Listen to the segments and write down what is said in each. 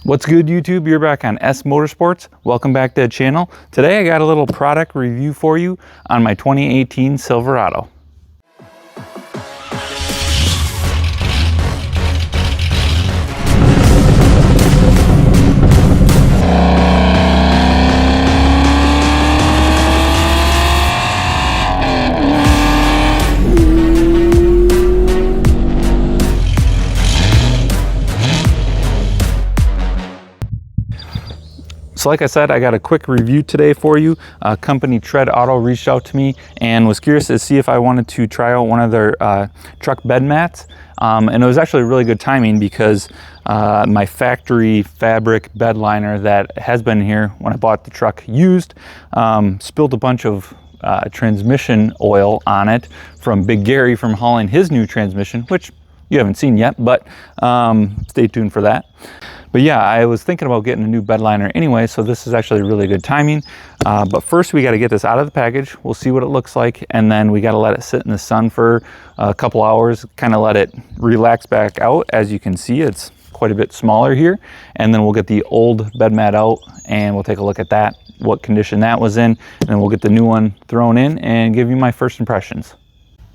What's good, YouTube? You're back on S Motorsports. Welcome back to the channel. Today I got a little product review for you on my 2018 Silverado. So like I said, I got a quick review today for you. Company Treadauto reached out to me and was curious to see if I wanted to try out one of their truck bed mats. And it was actually really good timing because my factory fabric bed liner that has been here when I bought the truck used spilled a bunch of transmission oil on it from Big Gary from hauling his new transmission, which you haven't seen yet, but stay tuned for that. But yeah, I was thinking about getting a new bed liner anyway, so this is actually really good timing. But first we got to get this out of the package. We'll see what it looks like, and then we got to let it sit in the sun for a couple hours, kind of let it relax back out. As you can see, it's quite a bit smaller here. And then we'll get the old bed mat out and we'll take a look at that, what condition that was in, and then we'll get the new one thrown in and give you my first impressions.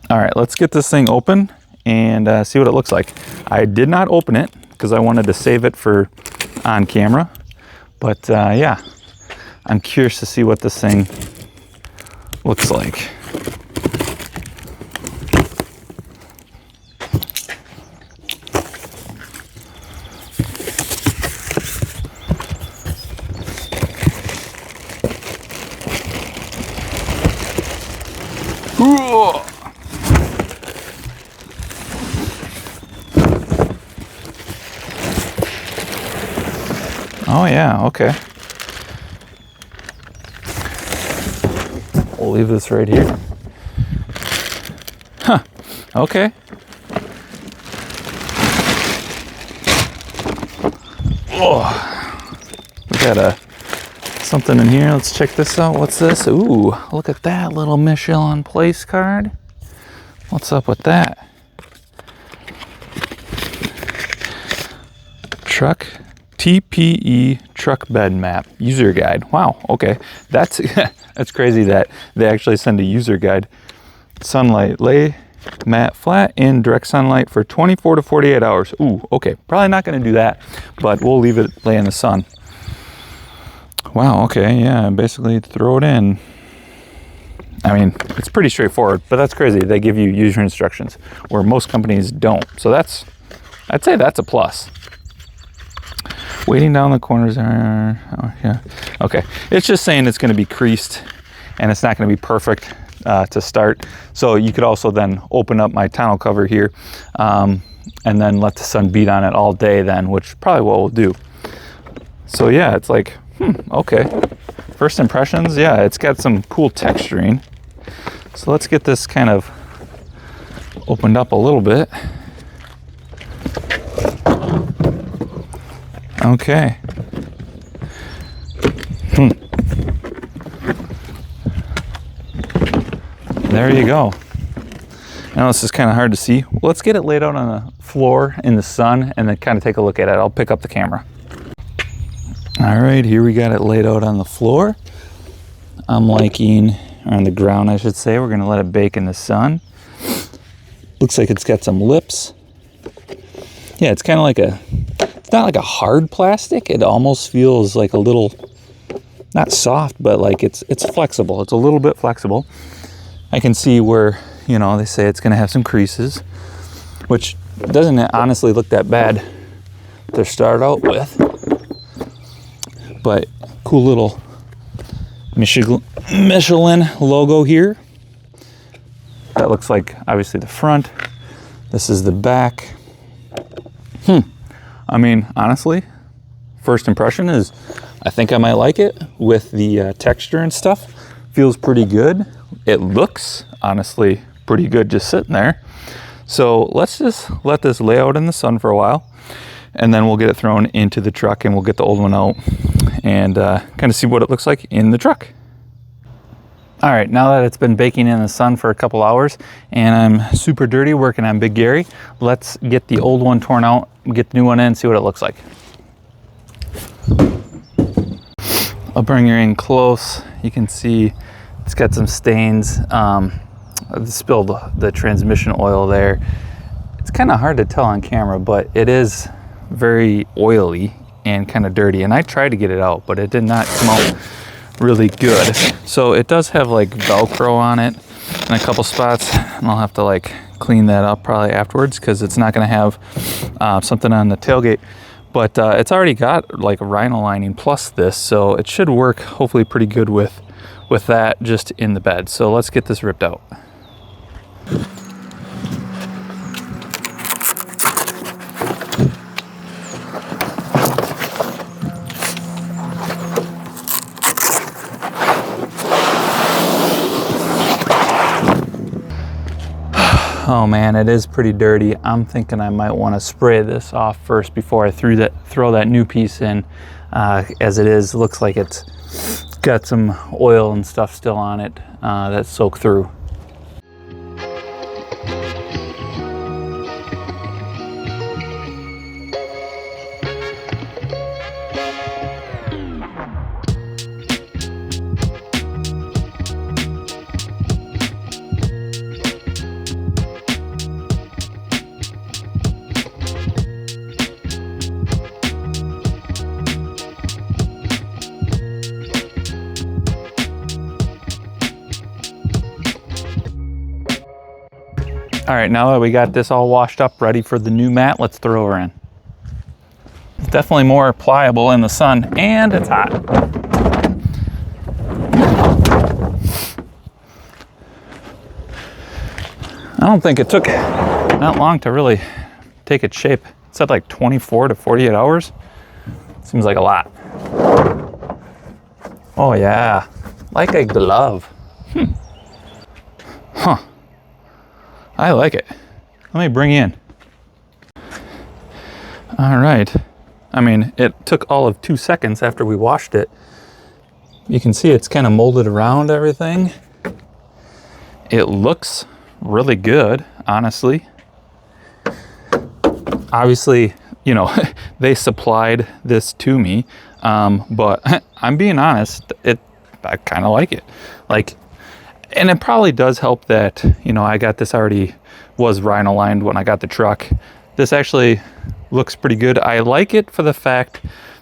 All right, let's get this thing open and see what it looks like. I did not open it because I wanted to save it for on camera. But yeah, I'm curious to see what this thing looks like. Ooh. Oh yeah, okay. We'll leave this right here. Huh, okay. Oh, we got something in here. Let's check this out. What's this? Ooh, look at that little Michelin place card. What's up with that? Truck TPE truck bed mat user guide. Wow, okay, that's that's crazy that they actually send a user guide. Sunlight, lay mat flat in direct sunlight for 24 to 48 hours. Ooh, okay, probably not going to do that, but we'll leave it lay in the sun. Wow, okay, yeah, basically throw it in. I mean, it's pretty straightforward, but that's crazy. They give you user instructions where most companies don't. So that's, I'd say that's a plus. Weighting down the corners are, oh yeah, okay. It's just saying it's going to be creased and it's not going to be perfect to start. So you could also then open up my tonneau cover here and then let the sun beat on it all day then, which probably what we'll do. So yeah, it's like, okay. First impressions, yeah, it's got some cool texturing. So let's get this kind of opened up a little bit. Okay. There you go. I know this is kind of hard to see. Let's get it laid out on the floor in the sun and then kind of take a look at it. I'll pick up the camera. All right, here we got it laid out on the floor. I'm liking, or on the ground I should say. We're gonna let it bake in the sun. Looks like it's got some lips. Yeah, it's kind of like it's not like a hard plastic. It almost feels like a little, not soft, but like it's flexible. It's a little bit flexible. I can see where, you know, they say it's gonna have some creases, which doesn't honestly look that bad to start out with. But cool little Michelin logo here. That looks like obviously the front. This is the back. I mean, honestly, first impression is I think I might like it with the texture and stuff. Feels pretty good. It looks honestly pretty good just sitting there. So let's just let this lay out in the sun for a while and then we'll get it thrown into the truck and we'll get the old one out and kind of see what it looks like in the truck. All right, now that it's been baking in the sun for a couple hours and I'm super dirty working on Big Gary, let's get the old one torn out, get the new one in, see what it looks like. I'll bring her in close. You can see it's got some stains. I spilled the transmission oil there. It's kind of hard to tell on camera, but it is very oily and kind of dirty. And I tried to get it out, but it did not come out really good. So it does have like Velcro on it in a couple spots, and I'll have to like clean that up probably afterwards because it's not going to have something on the tailgate. But it's already got like a rhino lining plus this, so it should work hopefully pretty good with that just in the bed. So let's get this ripped out. Oh man, it is pretty dirty. I'm thinking I might want to spray this off first before I throw that new piece in. As it is, looks like it's got some oil and stuff still on it that's soaked through. All right, now that we got this all washed up, ready for the new mat, let's throw her in. It's definitely more pliable in the sun, and it's hot. I don't think it took that long to really take its shape. It said like 24 to 48 hours. Seems like a lot. Oh yeah, like a glove. Huh. I like it. Let me bring you in. All right. I mean, it took all of 2 seconds after we washed it. You can see it's kind of molded around everything. It looks really good, honestly. Obviously, you know, they supplied this to me, but I'm being honest, I kind of like it. And it probably does help that, you know, I got this already, was rhino lined when I got the truck. This actually looks pretty good. I like it for the fact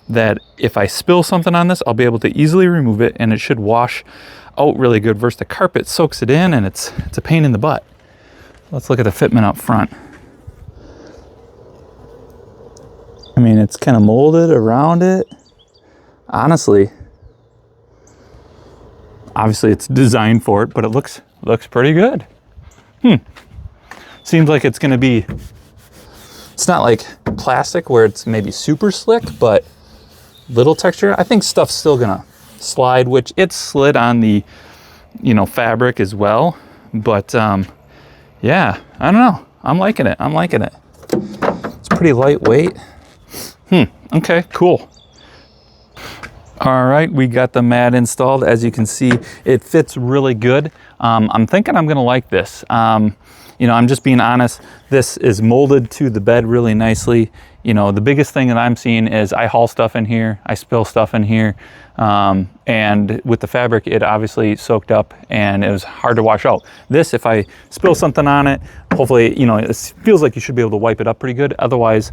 that if I spill something on this, I'll be able to easily remove it and it should wash out really good versus the carpet soaks it in and it's a pain in the butt. Let's look at the fitment up front. I mean, it's kind of molded around it. Honestly, obviously it's designed for it, but it looks pretty good. Seems like it's gonna be, it's not like plastic where it's maybe super slick, but little texture. I think stuff's still gonna slide, which it's slid on the, you know, fabric as well. But yeah, I don't know. I'm liking it. It's pretty lightweight. Okay, cool. All right, we got the mat installed. As you can see, it fits really good. I'm thinking I'm gonna like this. You know, I'm just being honest. This is molded to the bed really nicely. You know, the biggest thing that I'm seeing is I haul stuff in here, I spill stuff in here, and with the fabric, it obviously soaked up and it was hard to wash out. This, if I spill something on it, hopefully, you know, it feels like you should be able to wipe it up pretty good. Otherwise,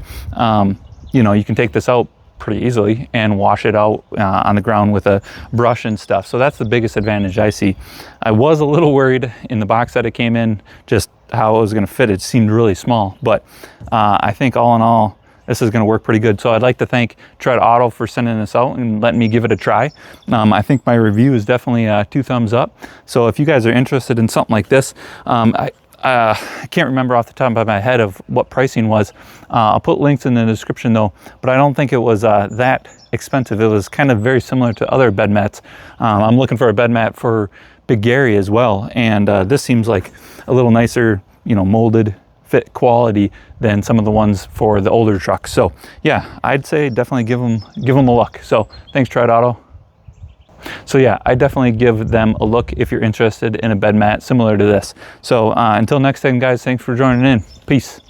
you know, you can take this out pretty easily and wash it out on the ground with a brush and stuff. So that's the biggest advantage I see. I was a little worried in the box that it came in, just how it was going to fit. It seemed really small, but I think all in all, this is going to work pretty good. So I'd like to thank Treadauto for sending this out and letting me give it a try. I think my review is definitely 2 thumbs up. So if you guys are interested in something like this, I can't remember off the top of my head of what pricing was. I'll put links in the description though, but I don't think it was that expensive. It was kind of very similar to other bed mats. I'm looking for a bed mat for Big Gary as well, and this seems like a little nicer, you know, molded fit quality than some of the ones for the older trucks. So yeah, I'd say definitely give them a look. So thanks, Treadauto. So yeah, I definitely give them a look if you're interested in a bed mat similar to this. So until next time, guys, thanks for joining in. Peace.